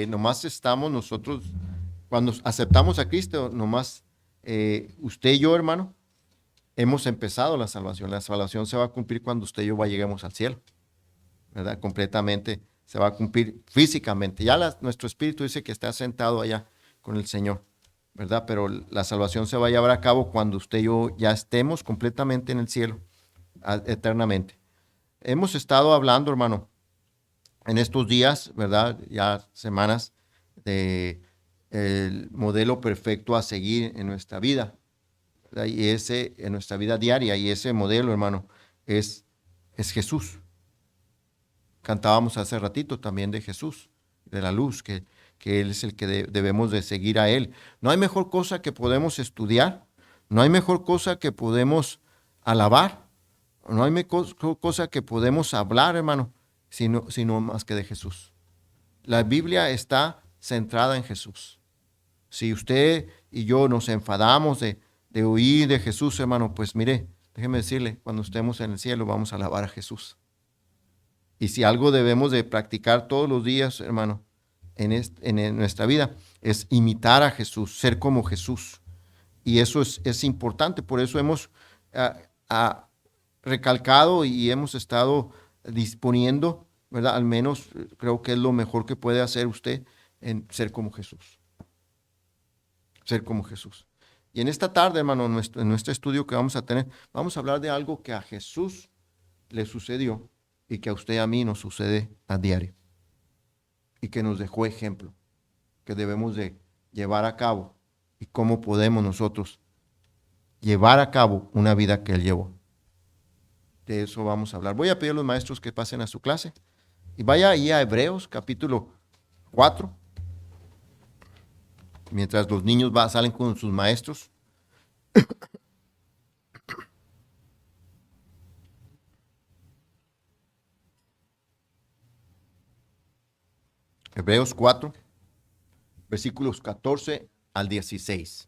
Nomás estamos nosotros, cuando aceptamos a Cristo, nomás usted y yo, hermano, hemos empezado la salvación. La salvación se va a cumplir cuando usted y yo lleguemos al cielo, ¿verdad? Completamente se va a cumplir físicamente. Ya nuestro espíritu dice que está sentado allá con el Señor, ¿verdad? Pero la salvación se va a llevar a cabo cuando usted y yo ya estemos completamente en el cielo, eternamente. Hemos estado hablando, hermano, en estos días, ¿verdad? Ya semanas de el modelo perfecto a seguir en nuestra vida, ¿verdad? Y ese, en nuestra vida diaria, y ese modelo, hermano, es, es Jesús. Cantábamos hace ratito también de Jesús, de la luz, que Él es el que debemos de seguir a Él. No hay mejor cosa que podemos estudiar, no hay mejor cosa que podemos alabar, no hay mejor cosa que podemos hablar, hermano, sino más que de Jesús. La Biblia está centrada en Jesús. Si usted y yo nos enfadamos de oír de Jesús, hermano, pues mire, déjeme decirle, cuando estemos en el cielo vamos a alabar a Jesús. Y si algo debemos de practicar todos los días, hermano, en nuestra vida, es imitar a Jesús, ser como Jesús. Y eso es importante, por eso hemos ah, ah, recalcado y hemos estado disponiendo, ¿verdad? Al menos creo que es lo mejor que puede hacer usted en ser como Jesús, ser como Jesús. Y en esta tarde, hermano, en nuestro estudio que vamos a tener, vamos a hablar de algo que a Jesús le sucedió y que a usted y a mí nos sucede a diario y que nos dejó ejemplo, que debemos de llevar a cabo y cómo podemos nosotros llevar a cabo una vida que Él llevó. De eso vamos a hablar. Voy a pedir a los maestros que pasen a su clase y vaya ahí a Hebreos capítulo 4, mientras los niños salen con sus maestros. Hebreos 4, versículos 14 al 16.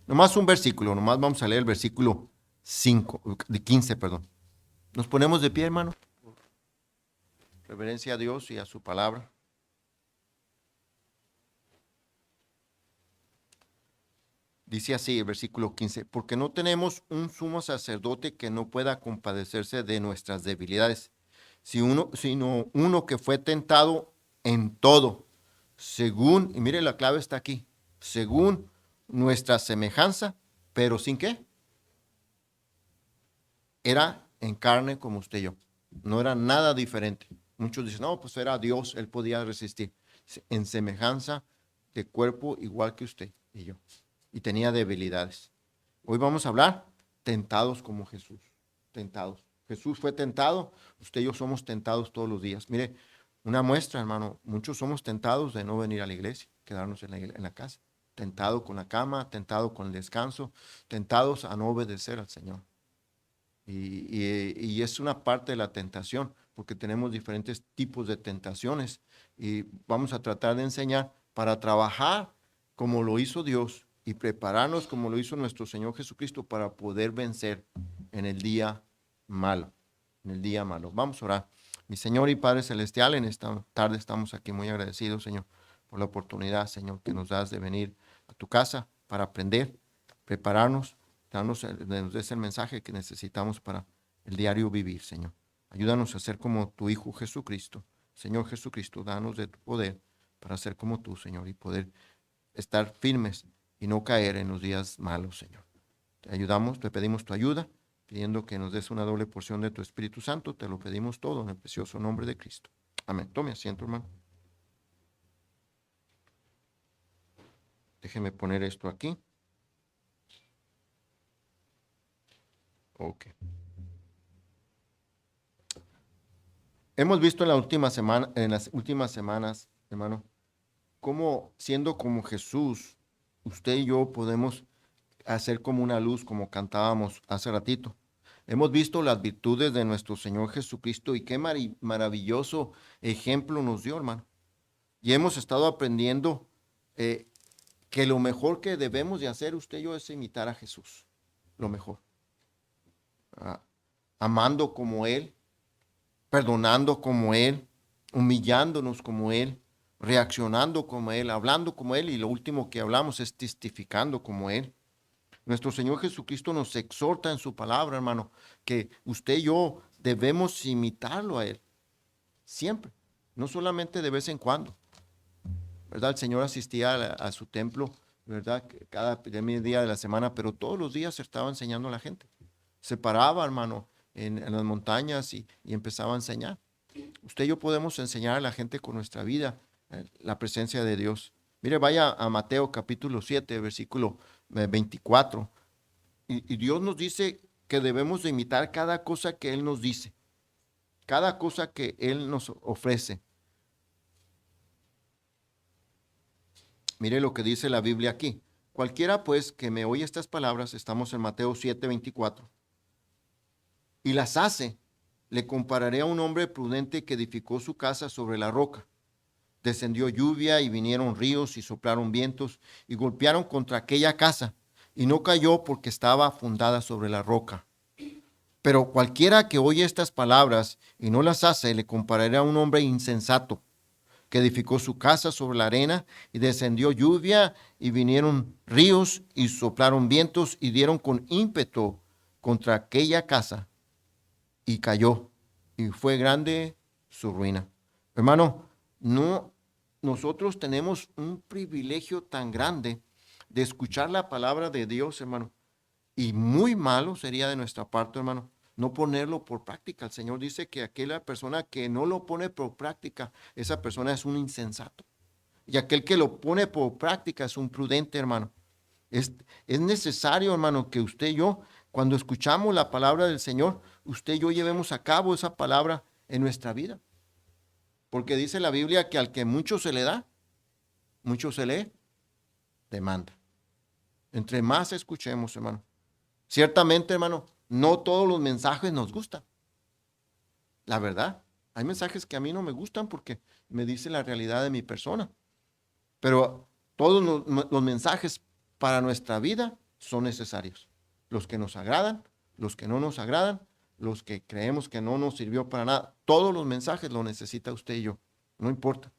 Nomás un versículo, nomás vamos a leer el versículo 5, de 15, perdón. Nos ponemos de pie, hermano. Reverencia a Dios y a su palabra. Dice así el versículo 15, porque no tenemos un sumo sacerdote que no pueda compadecerse de nuestras debilidades, sino uno que fue tentado en todo, según, y mire la clave está aquí, según nuestra semejanza, pero sin qué, era en carne como usted y yo, no era nada diferente. Muchos dicen, no, pues era Dios, él podía resistir, en semejanza de cuerpo igual que usted y yo, y tenía debilidades. Hoy vamos a hablar tentados como Jesús, tentados. Jesús fue tentado, usted y yo somos tentados todos los días. Mire, una muestra, hermano, muchos somos tentados de no venir a la iglesia, quedarnos en la casa, tentado con la cama, tentado con el descanso, tentados a no obedecer al Señor. Y es una parte de la tentación, porque tenemos diferentes tipos de tentaciones y vamos a tratar de enseñar para trabajar como lo hizo Dios y prepararnos como lo hizo nuestro Señor Jesucristo para poder vencer en el día malo, en el día malo. Vamos a orar. Mi Señor y Padre Celestial, en esta tarde estamos aquí muy agradecidos, Señor, por la oportunidad, Señor, que nos das de venir a tu casa para aprender, prepararnos, nos des el mensaje que necesitamos para el diario vivir, Señor. Ayúdanos a ser como tu Hijo Jesucristo. Señor Jesucristo, danos de tu poder para ser como tú, Señor, y poder estar firmes y no caer en los días malos, Señor. Te ayudamos, te pedimos tu ayuda, pidiendo que nos des una doble porción de tu Espíritu Santo. Te lo pedimos todo en el precioso nombre de Cristo. Amén. Tome asiento, hermano. Déjeme poner esto aquí. Ok. Hemos visto en las últimas semanas, hermano, cómo siendo como Jesús, usted y yo podemos hacer como una luz, como cantábamos hace ratito. Hemos visto las virtudes de nuestro Señor Jesucristo y qué maravilloso ejemplo nos dio, hermano. Y hemos estado aprendiendo eh, que lo mejor que debemos de hacer usted y yo es imitar a Jesús, lo mejor. Ah, amando como Él, perdonando como Él, humillándonos como Él, reaccionando como Él, hablando como Él, y lo último que hablamos es testificando como Él. Nuestro Señor Jesucristo nos exhorta en su palabra, hermano, que usted y yo debemos imitarlo a Él, siempre, no solamente de vez en cuando, ¿verdad? El Señor asistía a su templo, ¿verdad? Cada día de la semana, pero todos los días estaba enseñando a la gente. Se paraba, hermano, en las montañas y empezaba a enseñar. Usted y yo podemos enseñar a la gente con nuestra vida la presencia de Dios. Mire, vaya a Mateo capítulo 7, versículo 24. Y Dios nos dice que debemos de imitar cada cosa que Él nos dice, cada cosa que Él nos ofrece. Mire lo que dice la Biblia aquí. Cualquiera pues que me oye estas palabras, estamos en Mateo 7, 24, y las hace, le compararé a un hombre prudente que edificó su casa sobre la roca. Descendió lluvia y vinieron ríos y soplaron vientos y golpearon contra aquella casa, y no cayó porque estaba fundada sobre la roca. Pero cualquiera que oye estas palabras y no las hace, le compararé a un hombre insensato que edificó su casa sobre la arena, y descendió lluvia y vinieron ríos y soplaron vientos y dieron con ímpetu contra aquella casa, y cayó, y fue grande su ruina. Hermano, no, nosotros tenemos un privilegio tan grande de escuchar la palabra de Dios, hermano, y muy malo sería de nuestra parte, hermano, no ponerlo por práctica. El Señor dice que aquella persona que no lo pone por práctica, esa persona es un insensato. Y aquel que lo pone por práctica es un prudente, hermano. Es, es necesario, hermano, que usted y yo, cuando escuchamos la palabra del Señor, usted y yo llevemos a cabo esa palabra en nuestra vida. Porque dice la Biblia que al que mucho se le da, mucho se le demanda. Entre más escuchemos, hermano. Ciertamente, hermano, no todos los mensajes nos gustan. La verdad, hay mensajes que a mí no me gustan porque me dicen la realidad de mi persona. Pero todos los mensajes para nuestra vida son necesarios. Los que nos agradan, los que no nos agradan, los que creemos que no nos sirvió para nada. Todos los mensajes los necesita usted y yo. No importa.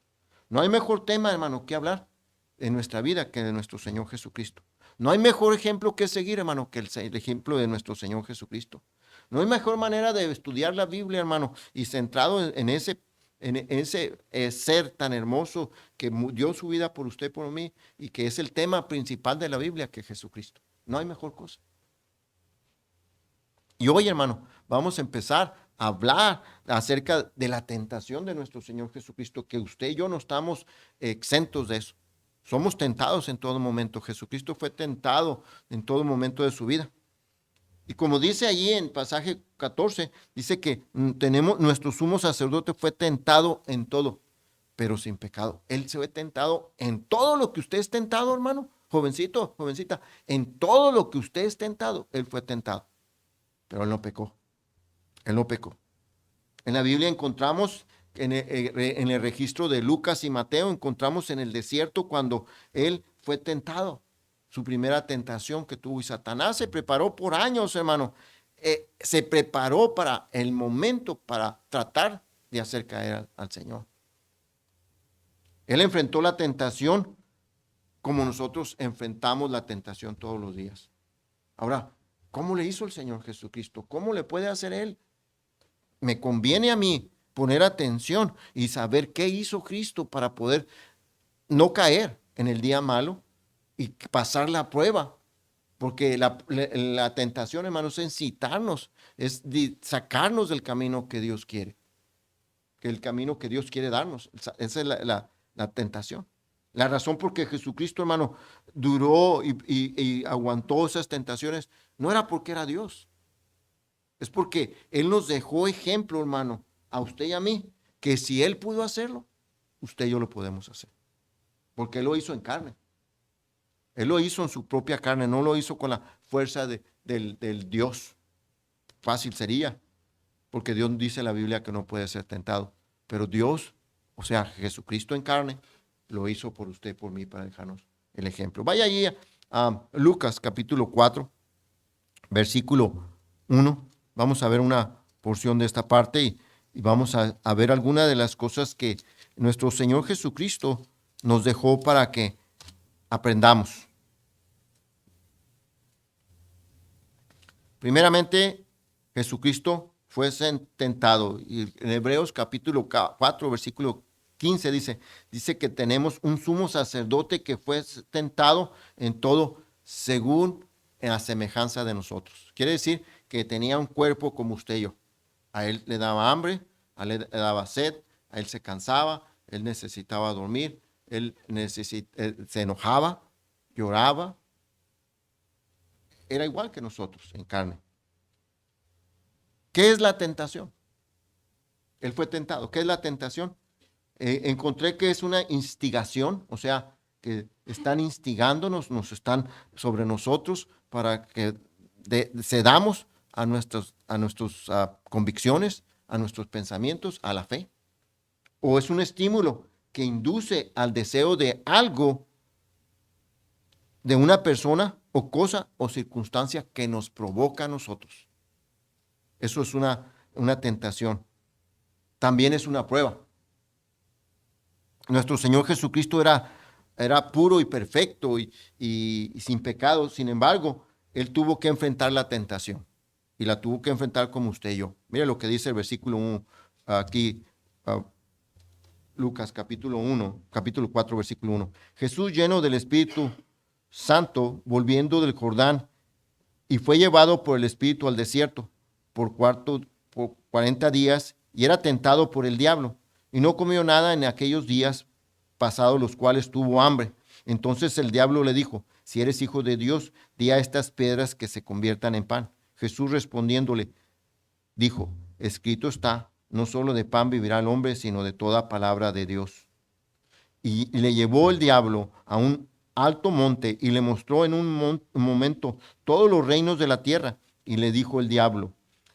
No hay mejor tema, hermano, que hablar en nuestra vida que de nuestro Señor Jesucristo. No hay mejor ejemplo que seguir, hermano, que el ejemplo de nuestro Señor Jesucristo. No hay mejor manera de estudiar la Biblia, hermano, y centrado en ese ser tan hermoso que dio su vida por usted, por mí, y que es el tema principal de la Biblia, que Jesucristo. No hay mejor cosa. Y hoy, hermano, vamos a empezar a hablar acerca de la tentación de nuestro Señor Jesucristo, que usted y yo no estamos exentos de eso. Somos tentados en todo momento. Jesucristo fue tentado en todo momento de su vida. Y como dice allí en pasaje 14, dice que nuestro sumo sacerdote fue tentado en todo, pero sin pecado. Él se fue tentado en todo lo que usted es tentado, hermano. Jovencito, jovencita, en todo lo que usted es tentado, él fue tentado. Pero él no pecó. Él no pecó. En la Biblia encontramos, en el registro de Lucas y Mateo, encontramos en el desierto cuando él fue tentado. Su primera tentación que tuvo. Y Satanás se preparó por años, hermano. Se preparó para el momento para tratar de hacer caer al Señor. Él enfrentó la tentación como nosotros enfrentamos la tentación todos los días. Ahora, ¿cómo le hizo el Señor Jesucristo? ¿Cómo le puede hacer Él? Me conviene a mí poner atención y saber qué hizo Cristo para poder no caer en el día malo y pasar la prueba. Porque la tentación, hermanos, es incitarnos, es sacarnos del camino que Dios quiere. Que el camino que Dios quiere darnos. Esa es la tentación. La razón por que Jesucristo, hermano, duró y aguantó esas tentaciones no era porque era Dios. Es porque Él nos dejó ejemplo, hermano, a usted y a mí, que si Él pudo hacerlo, usted y yo lo podemos hacer. Porque Él lo hizo en carne. Él lo hizo en su propia carne, no lo hizo con la fuerza del Dios. Fácil sería, porque Dios dice en la Biblia que no puede ser tentado. Pero Dios, o sea, Jesucristo en carne, lo hizo por usted, por mí, para dejarnos el ejemplo. Vaya allí a Lucas capítulo 4, versículo 1. Vamos a ver una porción de esta parte Y vamos a ver algunas de las cosas que nuestro Señor Jesucristo nos dejó para que aprendamos. Primeramente, Jesucristo fue tentado. Y en Hebreos capítulo 4, versículo 15 dice que tenemos un sumo sacerdote que fue tentado en todo según en la semejanza de nosotros. Quiere decir que tenía un cuerpo como usted y yo. A él le daba hambre, a él le daba sed, a él se cansaba, él necesitaba dormir, él se enojaba, lloraba. Era igual que nosotros en carne. ¿Qué es la tentación? Él fue tentado. ¿Qué es la tentación? Encontré que es una instigación, o sea, que están instigándonos, nos están sobre nosotros para que cedamos a nuestras convicciones, a nuestros pensamientos, a la fe. O es un estímulo que induce al deseo de algo, de una persona o cosa o circunstancia que nos provoca a nosotros. Eso es una tentación. También es una prueba. Nuestro Señor Jesucristo era puro y perfecto y sin pecado. Sin embargo, Él tuvo que enfrentar la tentación. Y la tuvo que enfrentar como usted y yo. Mire lo que dice el versículo 1 aquí, Lucas capítulo 4, versículo 1. Jesús, lleno del Espíritu Santo, volviendo del Jordán, y fue llevado por el Espíritu al desierto por 40 días, y era tentado por el diablo, y no comió nada en aquellos días pasados, los cuales tuvo hambre. Entonces el diablo le dijo: si eres hijo de Dios, di a estas piedras que se conviertan en pan. Jesús respondiéndole dijo: escrito está, no solo de pan vivirá el hombre, sino de toda palabra de Dios. Y le llevó el diablo a un alto monte y le mostró en un momento todos los reinos de la tierra. Y le dijo el diablo: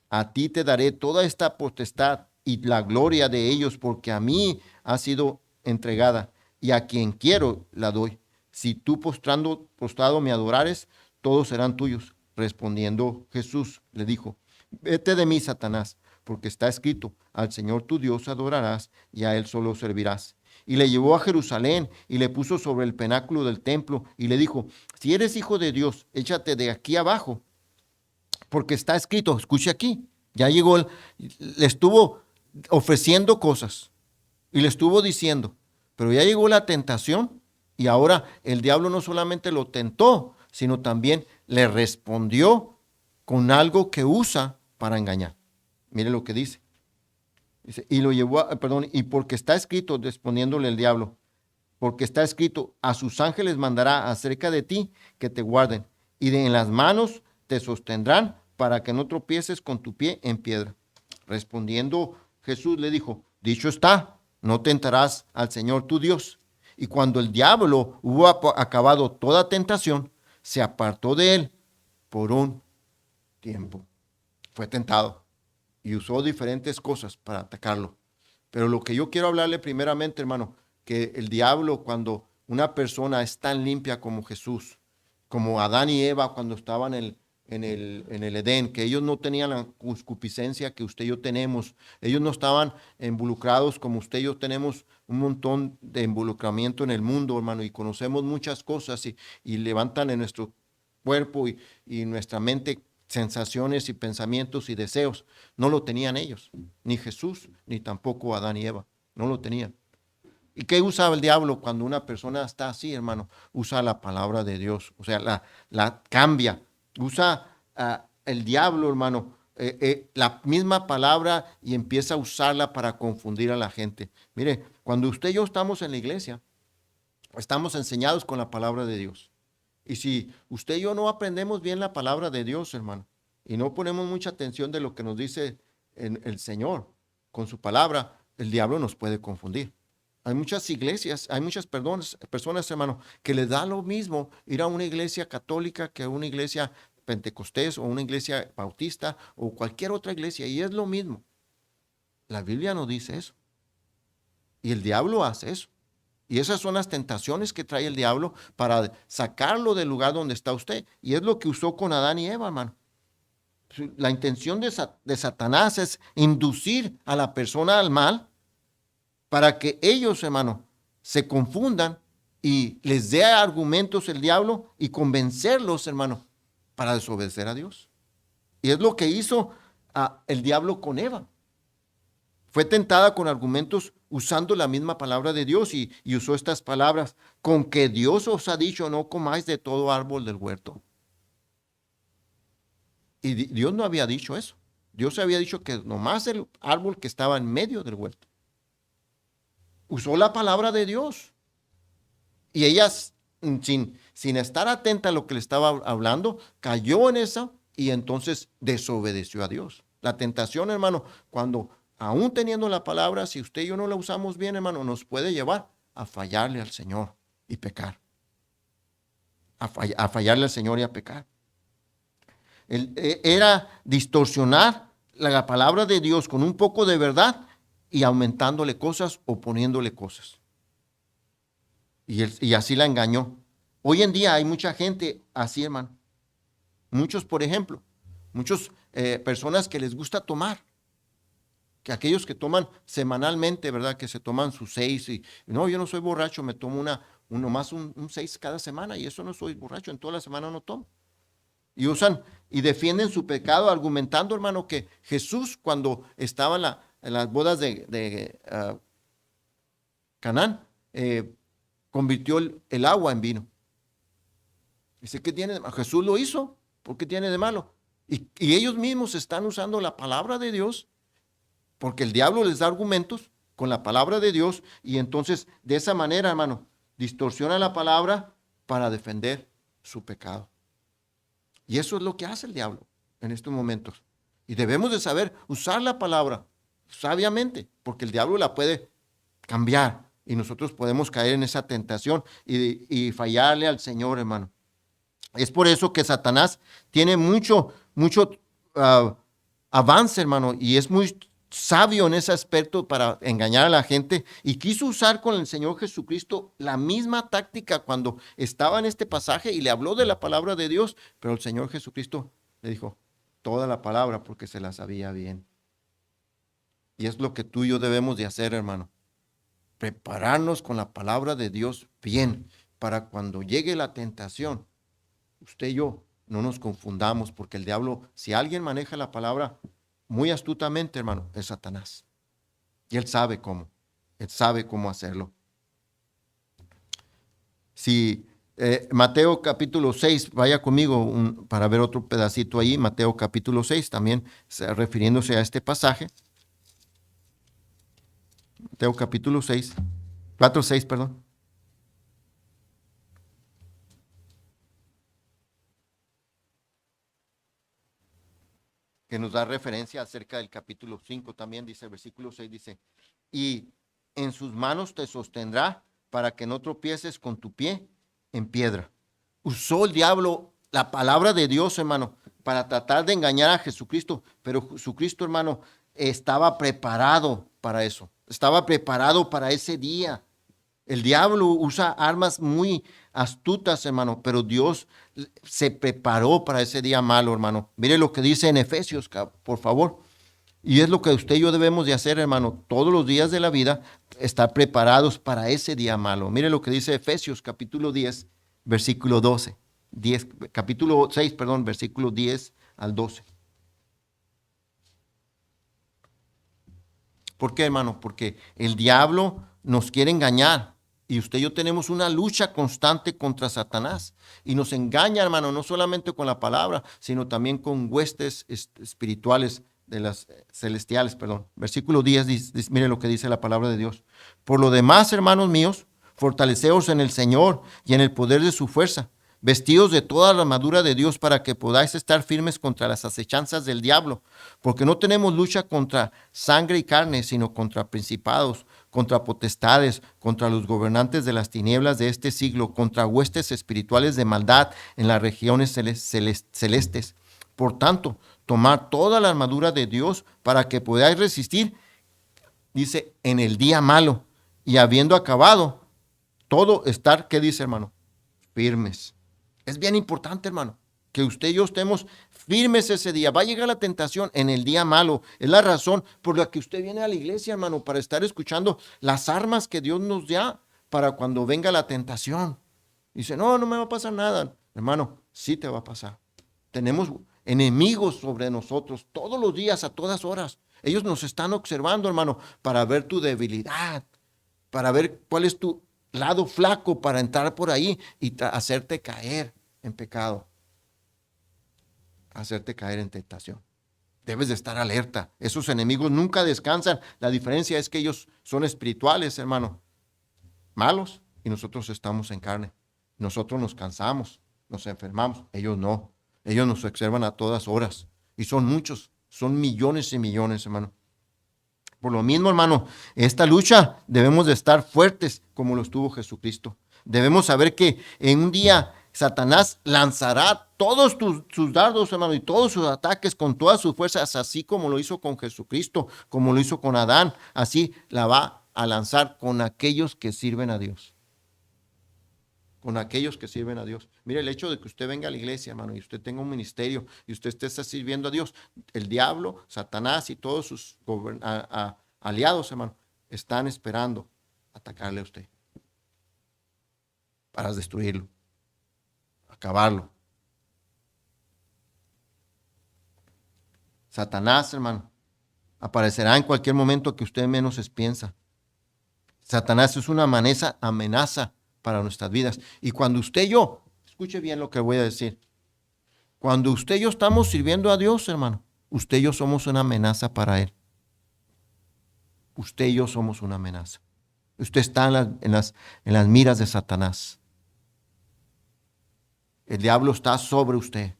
a ti te daré toda esta potestad y la gloria de ellos, porque a mí ha sido entregada, y a quien quiero la doy. Si tú postrado me adorares, todos serán tuyos. Respondiendo Jesús le dijo: vete de mí, Satanás, porque está escrito: al Señor tu Dios adorarás y a él solo servirás. Y le llevó a Jerusalén y le puso sobre el penáculo del templo y le dijo: si eres hijo de Dios, échate de aquí abajo, porque está escrito. Escuche aquí, ya llegó, le estuvo ofreciendo cosas y le estuvo diciendo, pero ya llegó la tentación y ahora el diablo no solamente lo tentó, sino también le respondió con algo que usa para engañar. Mire lo que dice. Dice, y lo llevó, y porque está escrito, respondiéndole el diablo, porque está escrito: a sus ángeles mandará acerca de ti que te guarden, y en las manos te sostendrán para que no tropieces con tu pie en piedra. Respondiendo Jesús le dijo: dicho está, no tentarás al Señor tu Dios. Y cuando el diablo hubo acabado toda tentación, se apartó de él por un tiempo. Fue tentado y usó diferentes cosas para atacarlo. Pero lo que yo quiero hablarle primeramente, hermano, que el diablo, cuando una persona es tan limpia como Jesús, como Adán y Eva cuando estaban en el Edén, que ellos no tenían la concupiscencia que usted y yo tenemos, ellos no estaban involucrados como usted y yo tenemos un montón de involucramiento en el mundo, hermano, y conocemos muchas cosas y levantan en nuestro cuerpo y nuestra mente sensaciones y pensamientos y deseos. No lo tenían ellos, ni Jesús, ni tampoco Adán y Eva, no lo tenían. ¿Y qué usa el diablo cuando una persona está así, hermano? Usa la palabra de Dios, o sea, la cambia. Usa el diablo, hermano, la misma palabra y empieza a usarla para confundir a la gente. Mire, cuando usted y yo estamos en la iglesia, estamos enseñados con la palabra de Dios. Y si usted y yo no aprendemos bien la palabra de Dios, hermano, y no ponemos mucha atención de lo que nos dice el Señor con su palabra, el diablo nos puede confundir. Hay muchas iglesias, hay muchas personas, hermano, que les da lo mismo ir a una iglesia católica que a una iglesia pentecostés o una iglesia bautista o cualquier otra iglesia, y es lo mismo. La Biblia no dice eso. Y el diablo hace eso. Y esas son las tentaciones que trae el diablo para sacarlo del lugar donde está usted. Y es lo que usó con Adán y Eva, hermano. La intención de Satanás es inducir a la persona al mal para que ellos, hermano, se confundan y les dé argumentos el diablo y convencerlos, hermano, para desobedecer a Dios. Y es lo que hizo el diablo con Eva. Fue tentada con argumentos usando la misma palabra de Dios y usó estas palabras: con que Dios os ha dicho, no comáis de todo árbol del huerto. Y Dios no había dicho eso. Dios había dicho que nomás el árbol que estaba en medio del huerto. Usó la palabra de Dios. Y ella, sin estar atenta a lo que le estaba hablando, cayó en eso y entonces desobedeció a Dios. La tentación, hermano, cuando aún teniendo la palabra, si usted y yo no la usamos bien, hermano, nos puede llevar a fallarle al Señor y pecar. A fallarle al Señor y a pecar. Era distorsionar la palabra de Dios con un poco de verdad y aumentándole cosas o poniéndole cosas. Y así la engañó. Hoy en día hay mucha gente así, hermano. Muchos, por ejemplo, muchas personas que les gusta tomar. Que aquellos que toman semanalmente, ¿verdad? Que se toman sus 6 y no, yo no soy borracho, me tomo nomás un 6 cada semana y eso no soy borracho, en toda la semana no tomo. Y usan y defienden su pecado argumentando, hermano, que Jesús cuando estaba en las bodas de Canaán, convirtió el agua en vino. Dice, ¿qué tiene de malo? Jesús lo hizo, ¿por qué tiene de malo? Y ellos mismos están usando la palabra de Dios, porque el diablo les da argumentos con la palabra de Dios, y entonces de esa manera, hermano, distorsiona la palabra para defender su pecado. Y eso es lo que hace el diablo en estos momentos. Y debemos de saber usar la palabra sabiamente, porque el diablo la puede cambiar y nosotros podemos caer en esa tentación y fallarle al Señor, hermano. Es por eso que Satanás tiene mucho avance, hermano, y es muy sabio en ese aspecto para engañar a la gente, y quiso usar con el Señor Jesucristo la misma táctica cuando estaba en este pasaje y le habló de la palabra de Dios, pero el Señor Jesucristo le dijo toda la palabra porque se la sabía bien. Y es lo que tú y yo debemos de hacer, hermano. Prepararnos con la palabra de Dios bien para cuando llegue la tentación, usted y yo no nos confundamos, porque el diablo, si alguien maneja la palabra muy astutamente, hermano, es Satanás. Y él sabe cómo hacerlo. Si Mateo capítulo 6, vaya conmigo para ver otro pedacito ahí, Mateo capítulo 6, también refiriéndose a este pasaje. Mateo capítulo 6, 4:6, perdón. Que nos da referencia acerca del capítulo 5 también, dice el versículo 6, dice, y en sus manos te sostendrá para que no tropieces con tu pie en piedra. Usó el diablo la palabra de Dios, hermano, para tratar de engañar a Jesucristo, pero Jesucristo, hermano, estaba preparado para eso, estaba preparado para ese día. El diablo usa armas muy astutas, hermano, pero Dios se preparó para ese día malo, hermano. Mire lo que dice en Efesios, por favor. Y es lo que usted y yo debemos de hacer, hermano, todos los días de la vida, estar preparados para ese día malo. Mire lo que dice Efesios capítulo 10, versículo 12. Capítulo 6, perdón, versículo 10 al 12. ¿Por qué, hermano? Porque el diablo nos quiere engañar. Y usted y yo tenemos una lucha constante contra Satanás. Y nos engaña, hermano, no solamente con la palabra, sino también con huestes espirituales de las celestiales, perdón. Versículo 10, mire lo que dice la palabra de Dios. Por lo demás, hermanos míos, fortaleceos en el Señor y en el poder de su fuerza, vestidos de toda la armadura de Dios para que podáis estar firmes contra las acechanzas del diablo, porque no tenemos lucha contra sangre y carne, sino contra principados, contra potestades, contra los gobernantes de las tinieblas de este siglo, contra huestes espirituales de maldad en las regiones celestes. Por tanto, tomad toda la armadura de Dios para que podáis resistir, dice, en el día malo, y habiendo acabado todo, estar, ¿qué dice, hermano? Firmes. Es bien importante, hermano, que usted y yo estemos firmes ese día. Va a llegar la tentación en el día malo. Es la razón por la que usted viene a la iglesia, hermano, para estar escuchando las armas que Dios nos da para cuando venga la tentación. Dice, no, no me va a pasar nada. Hermano, sí te va a pasar. Tenemos enemigos sobre nosotros todos los días, a todas horas. Ellos nos están observando, hermano, para ver tu debilidad, para ver cuál es tu lado flaco para entrar por ahí y hacerte caer en pecado, hacerte caer en tentación. Debes de estar alerta. Esos enemigos nunca descansan. La diferencia es que ellos son espirituales, hermano, malos, y nosotros estamos en carne. Nosotros nos cansamos, nos enfermamos. Ellos no. Ellos nos observan a todas horas. Y son muchos, son millones y millones, hermano. Por lo mismo, hermano, esta lucha debemos de estar fuertes como lo estuvo Jesucristo. Debemos saber que en un día Satanás lanzará todos sus dardos, hermano, y todos sus ataques con todas sus fuerzas, así como lo hizo con Jesucristo, como lo hizo con Adán, así la va a lanzar con aquellos que sirven a Dios. Con aquellos que sirven a Dios. Mire, el hecho de que usted venga a la iglesia, hermano, y usted tenga un ministerio, y usted esté sirviendo a Dios, el diablo, Satanás y todos sus aliados, hermano, están esperando atacarle a usted para destruirlo, acabarlo. Satanás, hermano, aparecerá en cualquier momento que usted menos piensa. Satanás es una amenaza para nuestras vidas. Y cuando usted y yo, escuche bien lo que voy a decir, cuando usted y yo estamos sirviendo a Dios, hermano, usted y yo somos una amenaza para Él. Usted y yo somos una amenaza. Usted está en las miras de Satanás. El diablo está sobre usted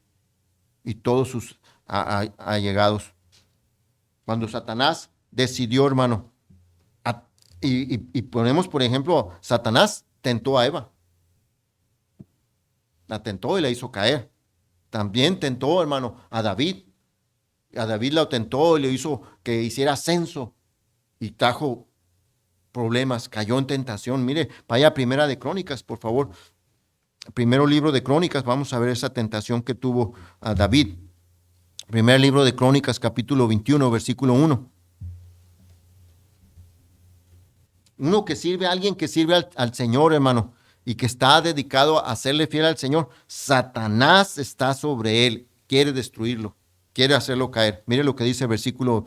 y todos sus allegados. Cuando Satanás decidió, hermano, y ponemos, por ejemplo, Satanás tentó a Eva. La tentó y la hizo caer. También tentó, hermano, a David. A David lo tentó y le hizo que hiciera censo y trajo problemas, cayó en tentación. Mire, vaya a Primera de Crónicas, por favor. Primero libro de Crónicas, vamos a ver esa tentación que tuvo a David. Primer libro de Crónicas, capítulo 21, versículo 1. Alguien que sirve al Señor, hermano, y que está dedicado a serle fiel al Señor, Satanás está sobre él, quiere destruirlo, quiere hacerlo caer. Mire lo que dice el versículo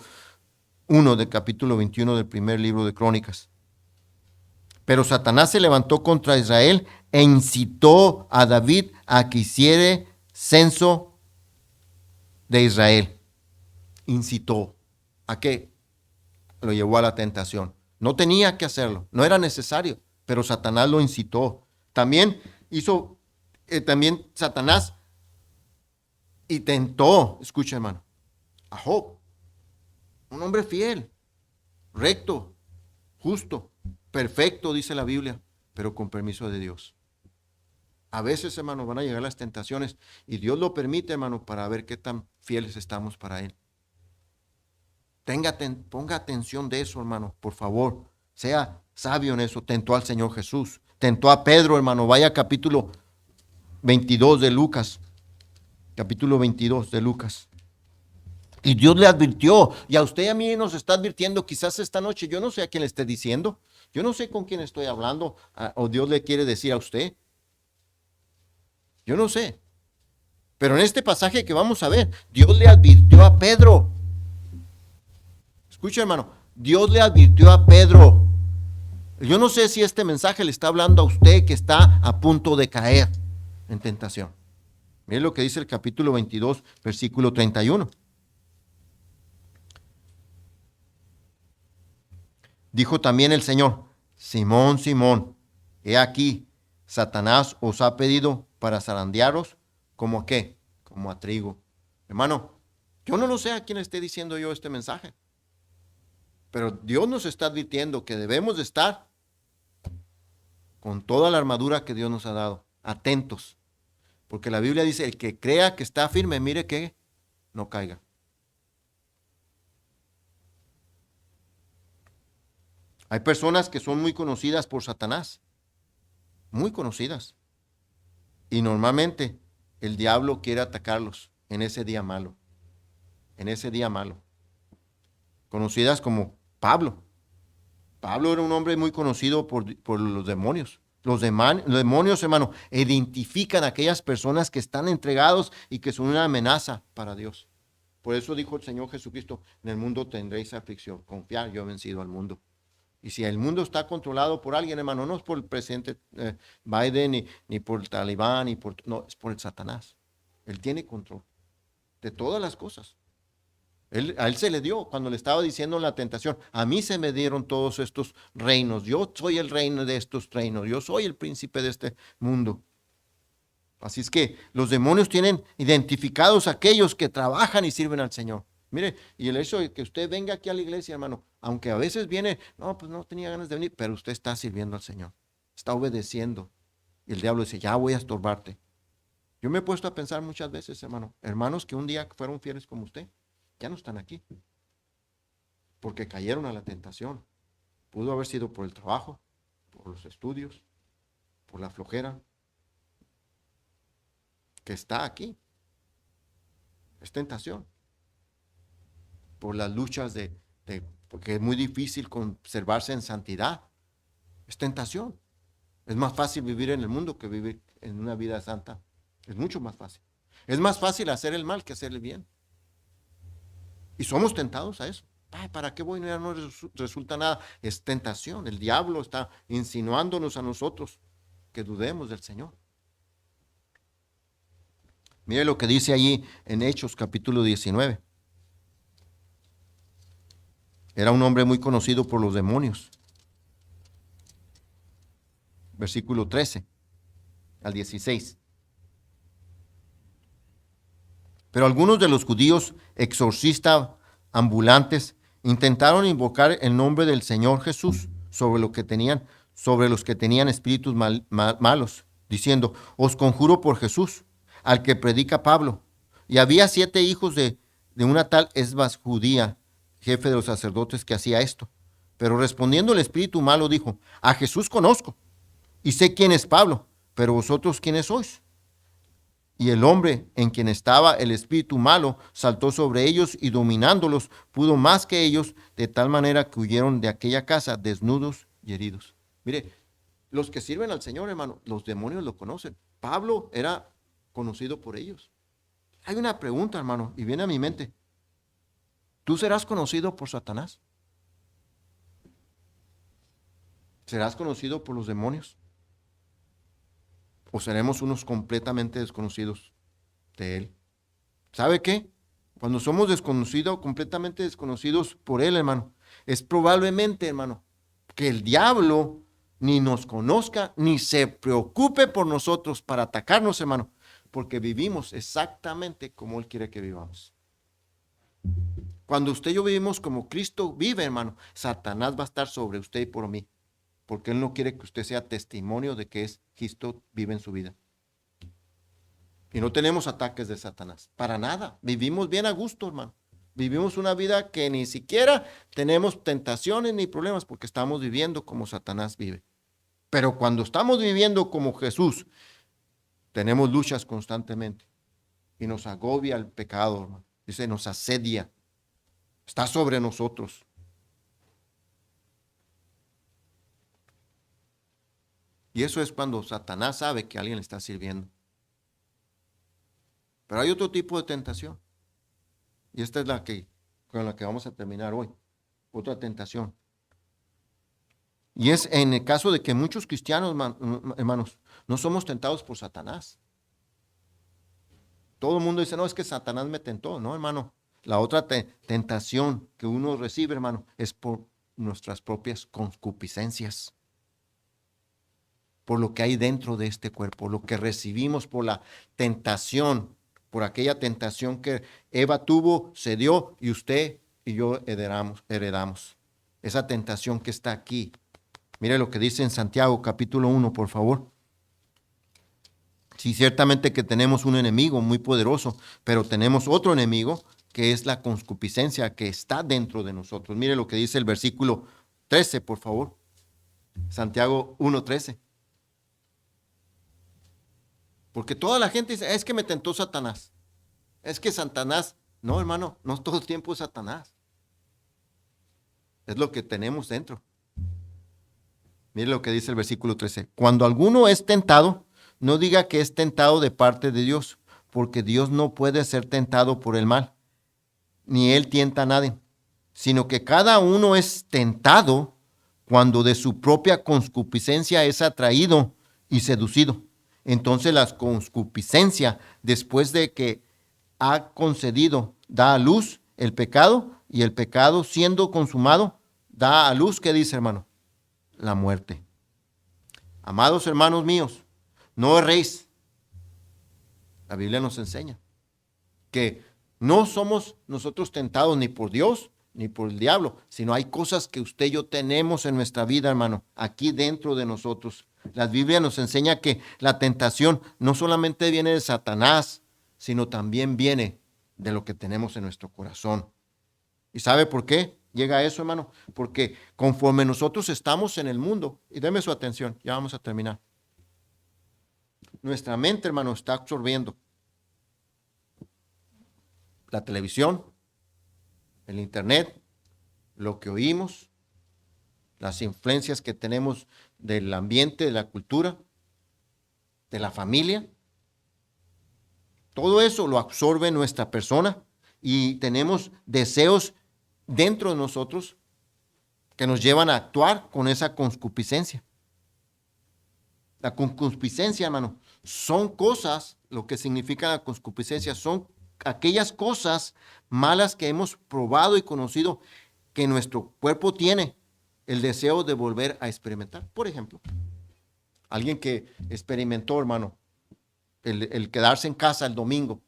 1 del capítulo 21 del primer libro de Crónicas. Pero Satanás se levantó contra Israel e incitó a David a que hiciera censo de Israel. Incitó. ¿A qué? Lo llevó a la tentación. No tenía que hacerlo, no era necesario, pero Satanás lo incitó. También Satanás y tentó, escucha, hermano, a Job, un hombre fiel, recto, justo, perfecto, dice la Biblia, pero con permiso de Dios. A veces, hermano, van a llegar las tentaciones y Dios lo permite, hermano, para ver qué tan fieles estamos para Él. Ponga atención de eso, hermano, por favor. Sea sabio en eso. Tentó al Señor Jesús. Tentó a Pedro, hermano. Vaya capítulo 22 de Lucas. Capítulo 22 de Lucas. Y Dios le advirtió. Y a usted y a mí nos está advirtiendo quizás esta noche. Yo no sé a quién le esté diciendo. Yo no sé con quién estoy hablando. O Dios le quiere decir a usted. Yo no sé. Pero en este pasaje que vamos a ver, Dios le advirtió a Pedro. Escucha, hermano, Dios le advirtió a Pedro. Yo no sé si este mensaje le está hablando a usted que está a punto de caer en tentación. Mire lo que dice el capítulo 22, versículo 31. Dijo también el Señor: Simón, Simón, he aquí, Satanás os ha pedido para zarandearos, ¿como a qué? Como a trigo. Hermano, yo no lo sé a quién le esté diciendo yo este mensaje. Pero Dios nos está advirtiendo que debemos de estar con toda la armadura que Dios nos ha dado, atentos. Porque la Biblia dice, el que crea que está firme, mire que no caiga. Hay personas que son muy conocidas por Satanás, muy conocidas. Y normalmente el diablo quiere atacarlos en ese día malo. En ese día malo. Conocidas como Pablo. Pablo era un hombre muy conocido por los demonios. Los demonios, hermano, identifican a aquellas personas que están entregados y que son una amenaza para Dios. Por eso dijo el Señor Jesucristo, en el mundo tendréis aflicción. Confiar, yo he vencido al mundo. Y si el mundo está controlado por alguien, hermano, no es por el presidente Biden, ni por el Talibán, no, es por el Satanás. Él tiene control de todas las cosas. A él se le dio cuando le estaba diciendo en la tentación, a mí se me dieron todos estos reinos, yo soy el reino de estos reinos, yo soy el príncipe de este mundo. Así es que los demonios tienen identificados a aquellos que trabajan y sirven al Señor. Mire, y el hecho de que usted venga aquí a la iglesia, hermano, aunque a veces viene, no, pues no tenía ganas de venir, pero usted está sirviendo al Señor, está obedeciendo. Y el diablo dice, ya voy a estorbarte. Yo me he puesto a pensar muchas veces, hermano, hermanos que un día fueron fieles como usted, ya no están aquí, porque cayeron a la tentación. Pudo haber sido por el trabajo, por los estudios, por la flojera, que está aquí. Es tentación. Por las luchas porque es muy difícil conservarse en santidad. Es tentación. Es más fácil vivir en el mundo que vivir en una vida santa. Es mucho más fácil. Es más fácil hacer el mal que hacer el bien. Y somos tentados a eso. Ay, ¿para qué voy? Ya no resulta nada. Es tentación. El diablo está insinuándonos a nosotros que dudemos del Señor. Mire lo que dice allí en Hechos capítulo 19. Era un hombre muy conocido por los demonios. Versículo 13 al 16. Pero algunos de los judíos exorcistas ambulantes intentaron invocar el nombre del Señor Jesús sobre los que tenían espíritus malos, diciendo, os conjuro por Jesús, al que predica Pablo. Y había 7 hijos de una tal Esbas judía, jefe de los sacerdotes, que hacía esto. Pero respondiendo el espíritu malo dijo, a Jesús conozco y sé quién es Pablo, pero vosotros quiénes sois. Y el hombre en quien estaba el espíritu malo saltó sobre ellos y dominándolos pudo más que ellos, de tal manera que huyeron de aquella casa desnudos y heridos. Mire, los que sirven al Señor, hermano, los demonios lo conocen. Pablo era conocido por ellos. Hay una pregunta, hermano, y viene a mi mente. ¿Tú serás conocido por Satanás? ¿Serás conocido por los demonios? ¿O seremos unos completamente desconocidos de Él? ¿Sabe qué? Cuando somos desconocidos, completamente desconocidos por Él, hermano, es probablemente, hermano, que el diablo ni nos conozca, ni se preocupe por nosotros para atacarnos, hermano, porque vivimos exactamente como Él quiere que vivamos. Cuando usted y yo vivimos como Cristo vive, hermano, Satanás va a estar sobre usted y por mí, porque Él no quiere que usted sea testimonio de que Cristo vive en su vida. Y no tenemos ataques de Satanás, para nada. Vivimos bien a gusto, hermano. Vivimos una vida que ni siquiera tenemos tentaciones ni problemas porque estamos viviendo como Satanás vive. Pero cuando estamos viviendo como Jesús, tenemos luchas constantemente y nos agobia el pecado, hermano. Dice, nos asedia, está sobre nosotros. Y eso es cuando Satanás sabe que alguien le está sirviendo. Pero hay otro tipo de tentación. Y esta es con la que vamos a terminar hoy. Otra tentación. Y es en el caso de que muchos cristianos, hermanos, no somos tentados por Satanás. Todo el mundo dice, no, es que Satanás me tentó. No, hermano. La otra tentación que uno recibe, hermano, es por nuestras propias concupiscencias. Por lo que hay dentro de este cuerpo, lo que recibimos por la tentación, por aquella tentación que Eva tuvo, se dio y usted y yo heredamos. Esa tentación que está aquí. Mire lo que dice en Santiago capítulo 1, por favor. Sí, ciertamente que tenemos un enemigo muy poderoso, pero tenemos otro enemigo que es la concupiscencia que está dentro de nosotros. Mire lo que dice el versículo 13, por favor. Santiago 1:13. Porque toda la gente dice, es que me tentó Satanás. Es que Satanás, no, hermano, no todo el tiempo es Satanás. Es lo que tenemos dentro. Mire lo que dice el versículo 13. Cuando alguno es tentado, no diga que es tentado de parte de Dios, porque Dios no puede ser tentado por el mal, ni él tienta a nadie, sino que cada uno es tentado cuando de su propia concupiscencia es atraído y seducido. Entonces la concupiscencia, después de que ha concedido, da a luz el pecado, y el pecado siendo consumado, da a luz, ¿qué dice, hermano? La muerte. Amados hermanos míos, no erréis. La Biblia nos enseña que no somos nosotros tentados ni por Dios ni por el diablo, sino hay cosas que usted y yo tenemos en nuestra vida, hermano, aquí dentro de nosotros. La Biblia nos enseña que la tentación no solamente viene de Satanás, sino también viene de lo que tenemos en nuestro corazón. ¿Y sabe por qué llega eso, hermano? Porque conforme nosotros estamos en el mundo, y deme su atención, ya vamos a terminar. Nuestra mente, hermano, está absorbiendo la televisión, el internet, lo que oímos, las influencias que tenemos del ambiente, de la cultura, de la familia. Todo eso lo absorbe nuestra persona y tenemos deseos dentro de nosotros que nos llevan a actuar con esa concupiscencia. La concupiscencia, hermano, son cosas, lo que significa la concupiscencia, son aquellas cosas malas que hemos probado y conocido que nuestro cuerpo tiene el deseo de volver a experimentar. Por ejemplo, alguien que experimentó, hermano, el quedarse en casa el domingo,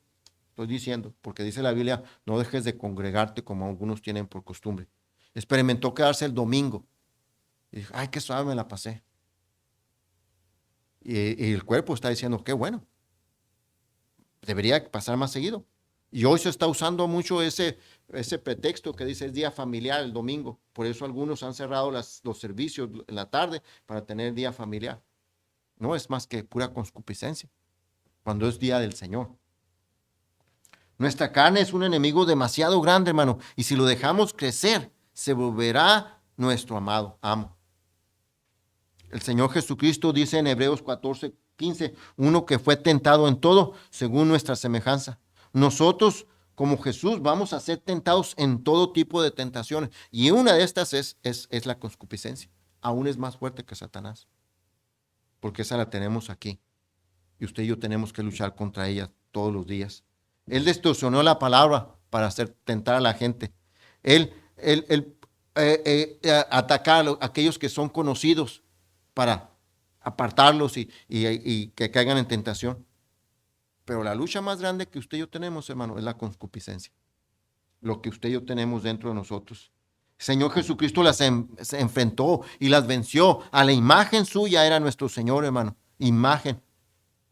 estoy diciendo, porque dice la Biblia, no dejes de congregarte como algunos tienen por costumbre. Experimentó quedarse el domingo. Y dijo, ay, qué suave me la pasé. Y el cuerpo está diciendo, qué bueno, debería pasar más seguido. Y hoy se está usando mucho ese pretexto que dice es día familiar el domingo. Por eso algunos han cerrado los servicios en la tarde para tener día familiar. No es más que pura concupiscencia cuando es día del Señor. Nuestra carne es un enemigo demasiado grande, hermano. Y si lo dejamos crecer, se volverá nuestro amado amo. El Señor Jesucristo dice en Hebreos 14:15, uno que fue tentado en todo según nuestra semejanza. Nosotros, como Jesús, vamos a ser tentados en todo tipo de tentaciones. Y una de estas es la concupiscencia. Aún es más fuerte que Satanás. Porque esa la tenemos aquí. Y usted y yo tenemos que luchar contra ella todos los días. Él distorsionó la palabra para hacer tentar a la gente. Él atacar a aquellos que son conocidos para apartarlos y que caigan en tentación. Pero la lucha más grande que usted y yo tenemos, hermano, es la concupiscencia. Lo que usted y yo tenemos dentro de nosotros. El Señor Jesucristo se enfrentó y las venció. A la imagen suya era nuestro Señor, hermano. Imagen,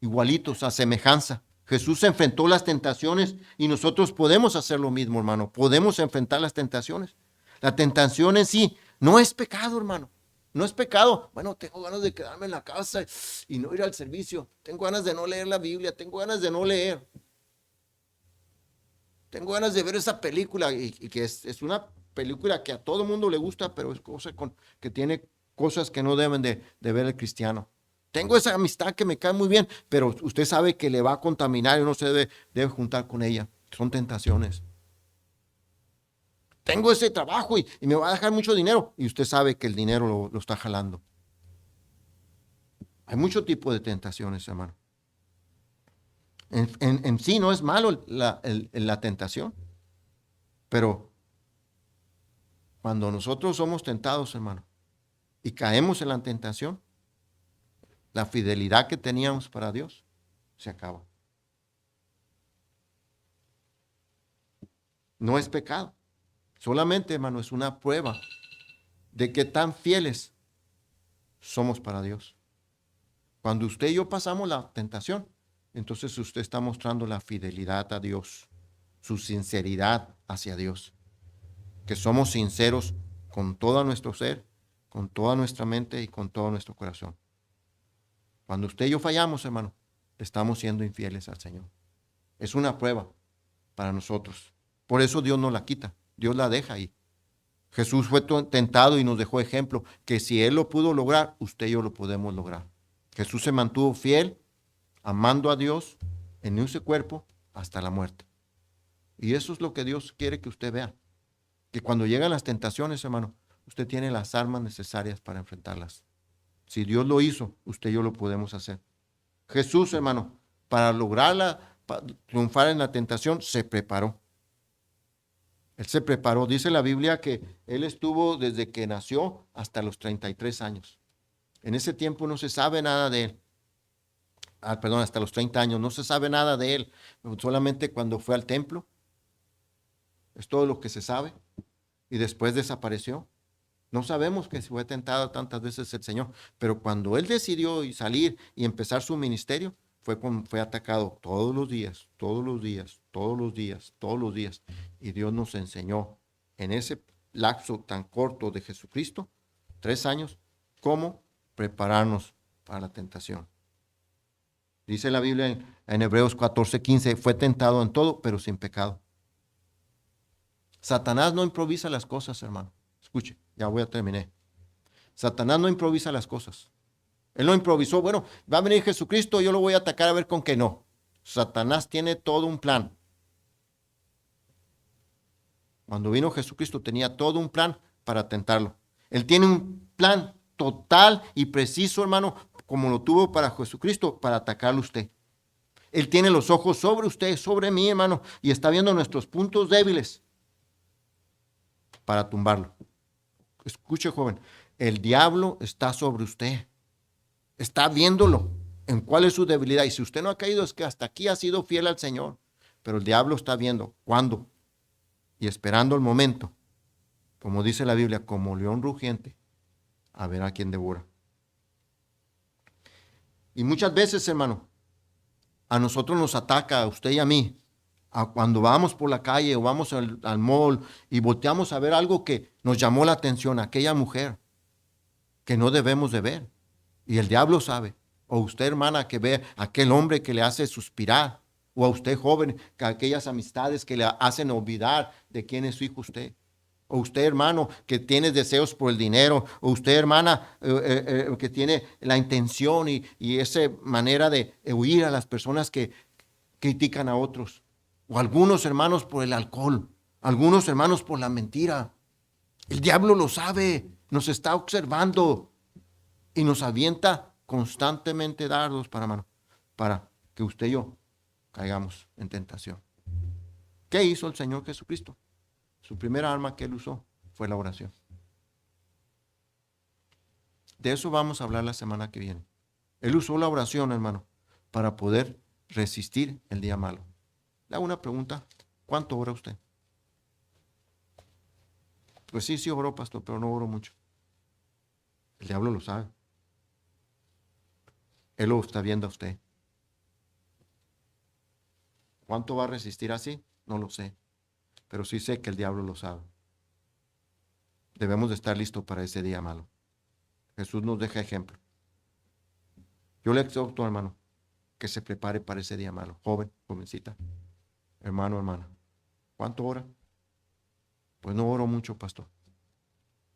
igualitos, a semejanza. Jesús se enfrentó las tentaciones y nosotros podemos hacer lo mismo, hermano. Podemos enfrentar las tentaciones. La tentación en sí no es pecado, hermano. No es pecado. Bueno, tengo ganas de quedarme en la casa y no ir al servicio. Tengo ganas de no leer la Biblia. Tengo ganas de no leer. Tengo ganas de ver esa película y que es una película que a todo mundo le gusta, pero es cosa que tiene cosas que no deben de ver el cristiano. Tengo esa amistad que me cae muy bien, pero usted sabe que le va a contaminar y no se debe juntar con ella. Son tentaciones. Tengo ese trabajo y me va a dejar mucho dinero y usted sabe que el dinero lo está jalando. Hay mucho tipo de tentaciones, hermano. En sí no es malo la tentación, pero cuando nosotros somos tentados, hermano, y caemos en la tentación, la fidelidad que teníamos para Dios se acaba. No es pecado. Solamente, hermano, es una prueba de qué tan fieles somos para Dios. Cuando usted y yo pasamos la tentación, entonces usted está mostrando la fidelidad a Dios, su sinceridad hacia Dios. Que somos sinceros con todo nuestro ser, con toda nuestra mente y con todo nuestro corazón. Cuando usted y yo fallamos, hermano, estamos siendo infieles al Señor. Es una prueba. para nosotros. Por eso Dios no la quita, Dios la deja ahí. Jesús fue tentado y nos dejó ejemplo que si Él lo pudo lograr, usted y yo lo podemos lograr. Jesús se mantuvo fiel, amando a Dios en ese cuerpo hasta la muerte. Y eso es lo que Dios quiere que usted vea. Que cuando llegan las tentaciones, hermano, usted tiene las armas necesarias para enfrentarlas. Si Dios lo hizo, usted y yo lo podemos hacer. Jesús, hermano, para lograrla, para triunfar en la tentación, se preparó. Él se preparó. Dice la Biblia que él estuvo desde que nació hasta los 33 años. En ese tiempo no se sabe nada de él. Perdón, hasta los 30 años no se sabe nada de él. Solamente cuando fue al templo. Es todo lo que se sabe. Y después desapareció. No sabemos que fue tentado tantas veces el Señor. Pero cuando él decidió salir y empezar su ministerio, fue atacado todos los días, todos los días, todos los días, todos los días. Y Dios nos enseñó en ese lapso tan corto de Jesucristo, 3 años, cómo prepararnos para la tentación. Dice la Biblia en Hebreos 14:15, fue tentado en todo, pero sin pecado. Satanás no improvisa las cosas, hermano. Escuche, ya voy a terminar. Satanás no improvisa las cosas. Él no improvisó, bueno, va a venir Jesucristo, yo lo voy a atacar a ver con qué no. Satanás tiene todo un plan. Cuando vino Jesucristo tenía todo un plan para tentarlo. Él tiene un plan total y preciso, hermano, como lo tuvo para Jesucristo, para atacarlo a usted. Él tiene los ojos sobre usted, sobre mí, hermano, y está viendo nuestros puntos débiles para tumbarlo. Escuche, joven, el diablo está sobre usted. Está viéndolo en cuál es su debilidad. Y si usted no ha caído, es que hasta aquí ha sido fiel al Señor. Pero el diablo está viendo cuándo y esperando el momento, como dice la Biblia, como león rugiente, a ver a quién devora. Y muchas veces, hermano, a nosotros nos ataca, a usted y a mí, cuando vamos por la calle o vamos al mall y volteamos a ver algo que nos llamó la atención, aquella mujer que no debemos de ver. Y el diablo sabe. O usted, hermana, que ve a aquel hombre que le hace suspirar. O a usted, joven, que aquellas amistades que le hacen olvidar de quién es su hijo usted. O usted, hermano, que tiene deseos por el dinero. O usted, hermana, que tiene la intención y esa manera de huir a las personas que critican a otros. O algunos hermanos por el alcohol. Algunos hermanos por la mentira. El diablo lo sabe. Nos está observando. Y nos avienta constantemente dardos para que usted y yo caigamos en tentación. ¿Qué hizo el Señor Jesucristo? Su primera arma que Él usó fue la oración. De eso vamos a hablar la semana que viene. Él usó la oración, hermano, para poder resistir el día malo. Le hago una pregunta. ¿Cuánto ora usted? Pues sí oró, pastor, pero no oro mucho. El diablo lo sabe. Él lo está viendo a usted. ¿Cuánto va a resistir así? No lo sé. Pero sí sé que el diablo lo sabe. Debemos de estar listos para ese día malo. Jesús nos deja ejemplo. Yo le exhorto, hermano, que se prepare para ese día malo. Joven, jovencita, hermano, hermana. ¿Cuánto ora? Pues no oro mucho, pastor.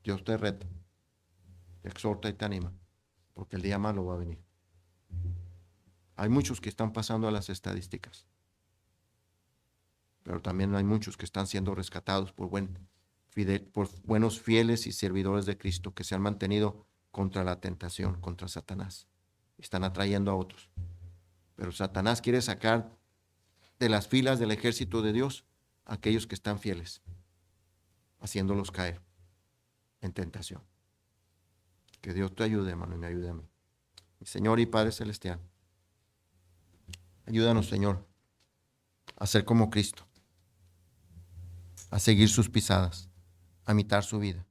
Dios te reta, te exhorta y te anima, porque el día malo va a venir. Hay muchos que están pasando a las estadísticas, pero también hay muchos que están siendo rescatados por buenos fieles y servidores de Cristo que se han mantenido contra la tentación, contra Satanás. Están atrayendo a otros. Pero Satanás quiere sacar de las filas del ejército de Dios a aquellos que están fieles, haciéndolos caer en tentación. Que Dios te ayude, hermano, y me ayude a mí. Mi Señor y Padre Celestial, ayúdanos, Señor, a ser como Cristo, a seguir sus pisadas, a imitar su vida.